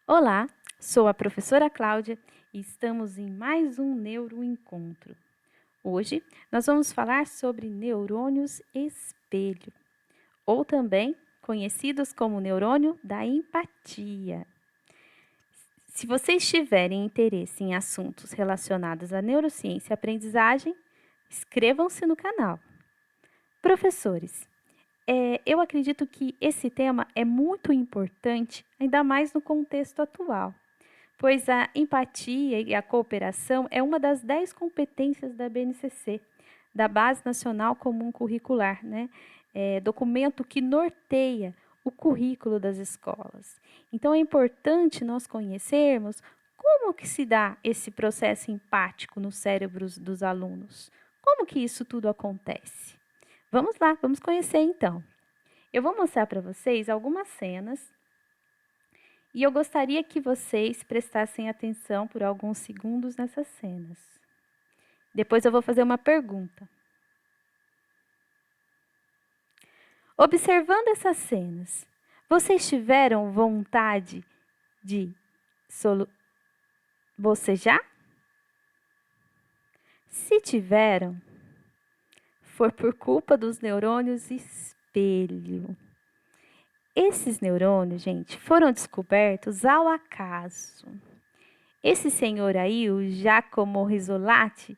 Olá, sou a professora Cláudia e estamos em mais um Neuroencontro. Hoje nós vamos falar sobre neurônios espelho, ou também conhecidos como neurônio da empatia. Se vocês tiverem interesse em assuntos relacionados à neurociência e aprendizagem, inscrevam-se no canal. Professores, eu acredito que esse tema é muito importante, ainda mais no contexto atual, pois a empatia e a cooperação é uma das 10 competências da BNCC, da Base Nacional Comum Curricular, né? Documento que norteia o currículo das escolas. Então, é importante nós conhecermos como que se dá esse processo empático nos cérebros dos alunos. Como que isso tudo acontece? Vamos lá, vamos conhecer então. Eu vou mostrar para vocês algumas cenas e eu gostaria que vocês prestassem atenção por alguns segundos nessas cenas. Depois eu vou fazer uma pergunta. Observando essas cenas, vocês tiveram vontade de bocejar? Se tiveram, foi por culpa dos neurônios espelho. Esses neurônios, gente, foram descobertos ao acaso. Esse senhor aí, o Giacomo Rizzolatti,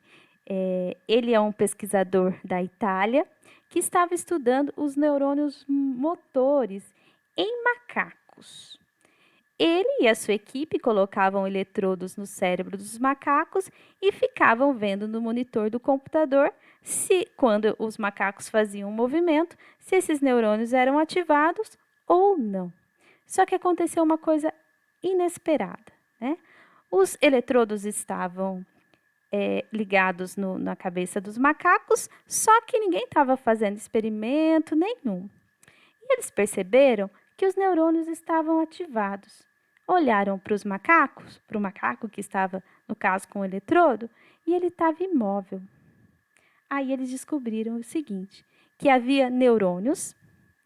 ele é um pesquisador da Itália que estava estudando os neurônios motores em macacos. Ele e a sua equipe colocavam eletrodos no cérebro dos macacos e ficavam vendo no monitor do computador se, quando os macacos faziam um movimento, se esses neurônios eram ativados ou não. Só que aconteceu uma coisa inesperada, né? Os eletrodos estavam ligados na cabeça dos macacos, só que ninguém estava fazendo experimento nenhum. E eles perceberam que os neurônios estavam ativados. Olharam para os macacos, para o macaco que estava, no caso, com o eletrodo, e ele estava imóvel. Aí eles descobriram o seguinte, que havia neurônios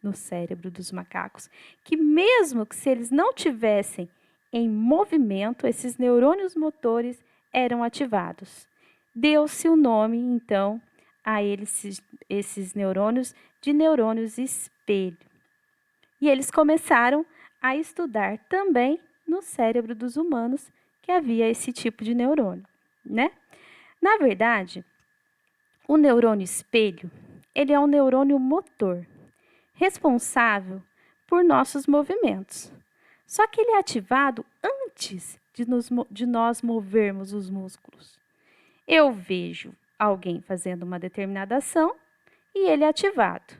no cérebro dos macacos, que mesmo que se eles não tivessem em movimento, esses neurônios motores eram ativados. Deu-se o nome, então, a esses neurônios de neurônios espelho. E eles começaram a estudar também no cérebro dos humanos que havia esse tipo de neurônio, né? Na verdade, o neurônio espelho, ele é um neurônio motor, responsável por nossos movimentos. Só que ele é ativado antes de nós movermos os músculos. Eu vejo alguém fazendo uma determinada ação e ele é ativado.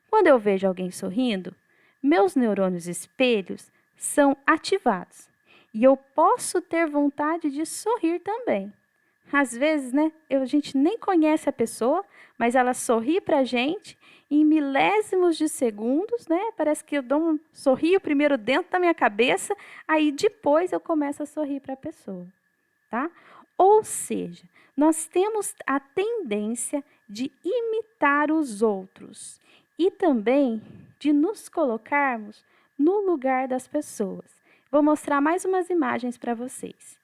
Quando eu vejo alguém sorrindo, meus neurônios espelhos são ativados. E eu posso ter vontade de sorrir também. Às vezes, né, a gente nem conhece a pessoa, mas ela sorri para a gente em milésimos de segundos, né? Parece que eu dou um sorrio primeiro dentro da minha cabeça, aí depois eu começo a sorrir para a pessoa, tá? Ou seja, nós temos a tendência de imitar os outros e também de nos colocarmos no lugar das pessoas. Vou mostrar mais umas imagens para vocês.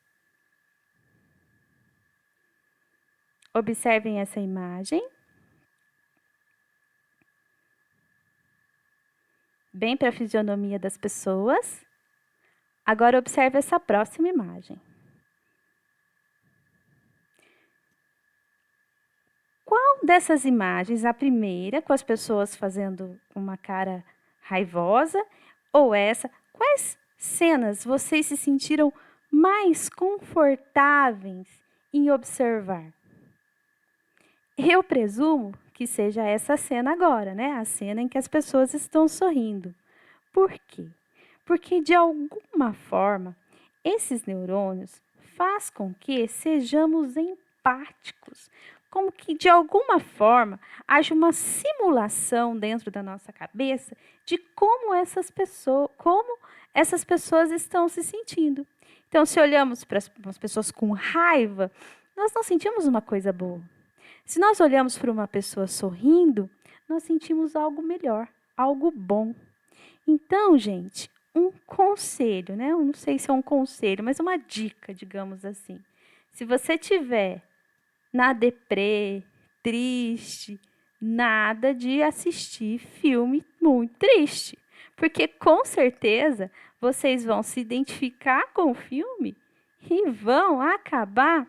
Observem essa imagem. Bem para a fisionomia das pessoas. Agora observe essa próxima imagem. Qual dessas imagens, a primeira, com as pessoas fazendo uma cara raivosa, ou essa, quais cenas vocês se sentiram mais confortáveis em observar? Eu presumo que seja essa cena agora, né? A cena em que as pessoas estão sorrindo. Por quê? Porque, de alguma forma, esses neurônios fazem com que sejamos empáticos, como que, de alguma forma, haja uma simulação dentro da nossa cabeça de como essas pessoas estão se sentindo. Então, se olhamos para as pessoas com raiva, nós não sentimos uma coisa boa. Se nós olhamos para uma pessoa sorrindo, nós sentimos algo melhor, algo bom. Então, gente, um conselho, né? Eu não sei se é um conselho, mas uma dica, digamos assim. Se você tiver na deprê, triste, nada de assistir filme muito triste, porque com certeza vocês vão se identificar com o filme e vão acabar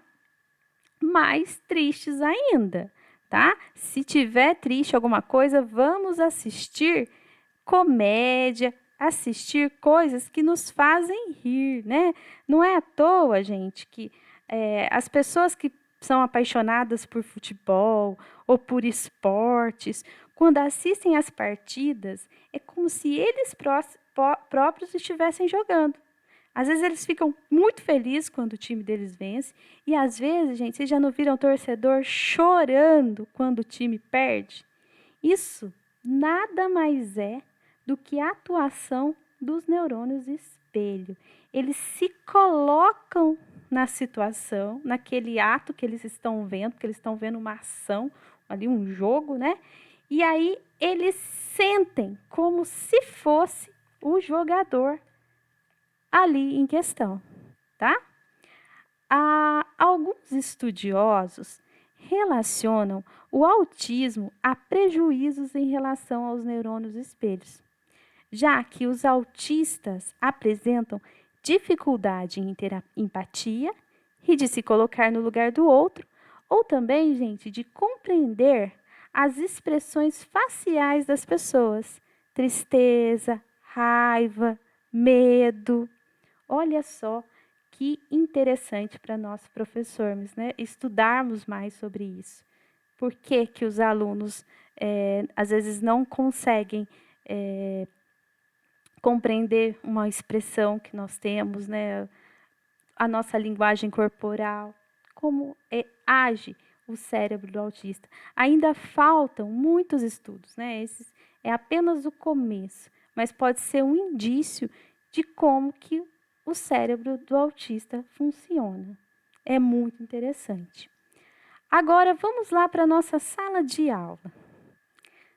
mais tristes ainda, tá? Se tiver triste alguma coisa, vamos assistir comédia, assistir coisas que nos fazem rir, né? Não é à toa, gente, que as pessoas que são apaixonadas por futebol ou por esportes, quando assistem às partidas, é como se eles próprios estivessem jogando. Às vezes eles ficam muito felizes quando o time deles vence. E às vezes, gente, vocês já não viram torcedor chorando quando o time perde? Isso nada mais é do que a atuação dos neurônios espelho. Eles se colocam na situação, naquele ato que eles estão vendo, porque eles estão vendo uma ação, ali um jogo, né? E aí eles sentem como se fosse o jogador ali em questão, tá? Alguns estudiosos relacionam o autismo a prejuízos em relação aos neurônios espelhos, já que os autistas apresentam dificuldade em ter empatia e de se colocar no lugar do outro, ou também, gente, de compreender as expressões faciais das pessoas, tristeza, raiva, medo. Olha só que interessante para nós professores, né? Estudarmos mais sobre isso. Por que que os alunos, às vezes, não conseguem compreender uma expressão que nós temos, né? A nossa linguagem corporal, como age o cérebro do autista. Ainda faltam muitos estudos, né? Esse é apenas o começo, mas pode ser um indício de como que o cérebro do autista funciona. É muito interessante. Agora, vamos lá para a nossa sala de aula.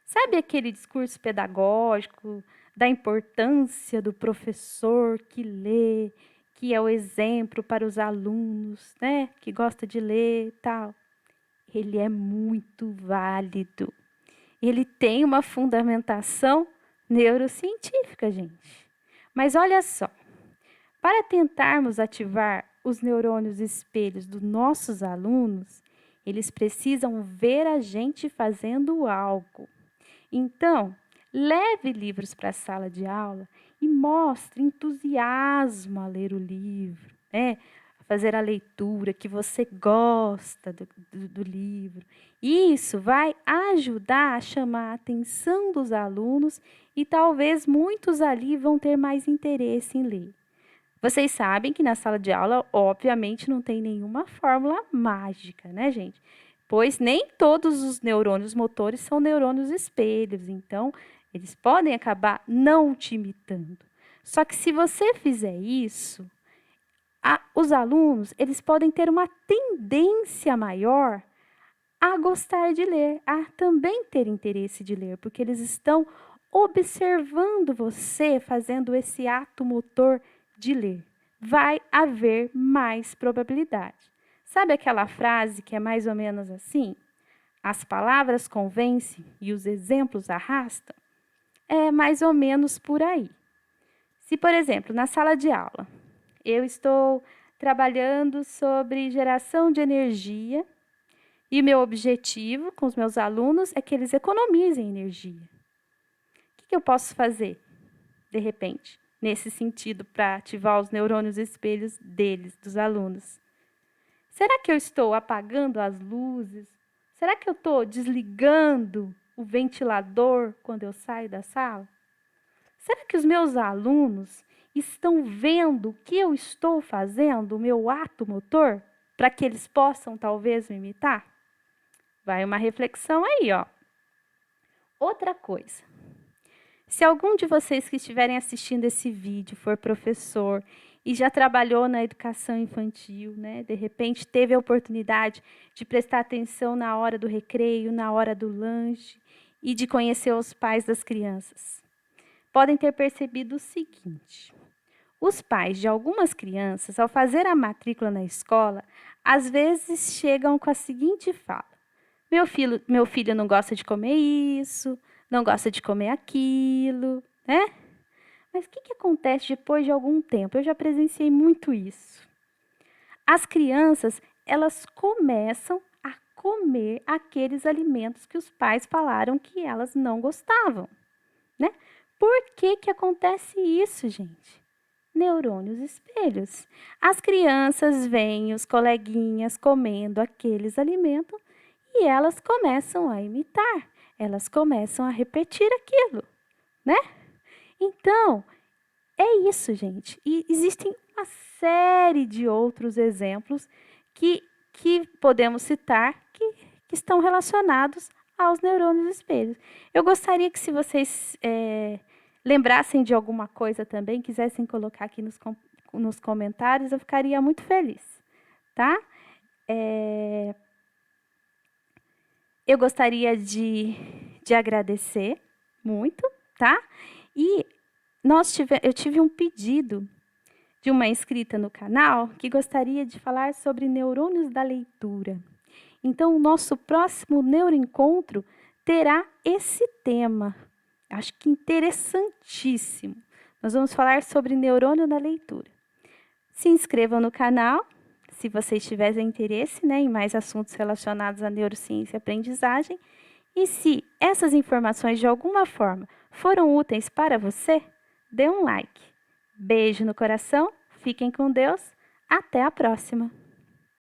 Sabe aquele discurso pedagógico da importância do professor que lê, que é o exemplo para os alunos, né? Que gosta de ler e tal. Ele é muito válido. Ele tem uma fundamentação neurocientífica, gente. Mas olha só, para tentarmos ativar os neurônios espelhos dos nossos alunos, eles precisam ver a gente fazendo algo. Então, leve livros para a sala de aula e mostre entusiasmo a ler o livro, né? A fazer a leitura, que você gosta do livro. Isso vai ajudar a chamar a atenção dos alunos e talvez muitos ali vão ter mais interesse em ler. Vocês sabem que na sala de aula, obviamente, não tem nenhuma fórmula mágica, né, gente? Pois nem todos os neurônios motores são neurônios espelhos, então eles podem acabar não te imitando. Só que se você fizer isso, os alunos eles podem ter uma tendência maior a gostar de ler, a também ter interesse de ler, porque eles estão observando você fazendo esse ato motor de ler. Vai haver mais probabilidade. Sabe aquela frase que é mais ou menos assim? As palavras convencem e os exemplos arrastam? É mais ou menos por aí. Se, por exemplo, na sala de aula, eu estou trabalhando sobre geração de energia e meu objetivo com os meus alunos é que eles economizem energia. O que eu posso fazer, de repente, nesse sentido, para ativar os neurônios espelhos deles, dos alunos? Será que eu estou apagando as luzes? Será que eu estou desligando o ventilador quando eu saio da sala? Será que os meus alunos estão vendo o que eu estou fazendo, o meu ato motor, para que eles possam talvez me imitar? Vai uma reflexão aí, ó. Outra coisa. Se algum de vocês que estiverem assistindo esse vídeo for professor e já trabalhou na educação infantil, né? De repente teve a oportunidade de prestar atenção na hora do recreio, na hora do lanche e de conhecer os pais das crianças. podem ter percebido o seguinte: os pais de algumas crianças, ao fazer a matrícula na escola, às vezes chegam com a seguinte fala: meu filho não gosta de comer isso, não gosta de comer aquilo, né? Mas o que acontece depois de algum tempo? Eu já presenciei muito isso. As crianças, elas começam a comer aqueles alimentos que os pais falaram que elas não gostavam, né? Por que acontece isso, gente? Neurônios espelhos. As crianças veem os coleguinhas comendo aqueles alimentos e elas começam a imitar, elas começam a repetir aquilo, né? Então, é isso, gente. E existem uma série de outros exemplos que podemos citar que estão relacionados aos neurônios espelhos. Eu gostaria que, se vocês lembrassem de alguma coisa também, quisessem colocar aqui nos comentários, eu ficaria muito feliz, tá? Eu gostaria de agradecer muito, tá? E eu tive um pedido de uma inscrita no canal que gostaria de falar sobre neurônios da leitura. Então, o nosso próximo neuroencontro terá esse tema. Acho que interessantíssimo. Nós vamos falar sobre neurônio da leitura. Se inscrevam no canal, se vocês tiverem interesse, né, em mais assuntos relacionados à neurociência e aprendizagem. E se essas informações de alguma forma foram úteis para você, dê um like. Beijo no coração, fiquem com Deus, até a próxima!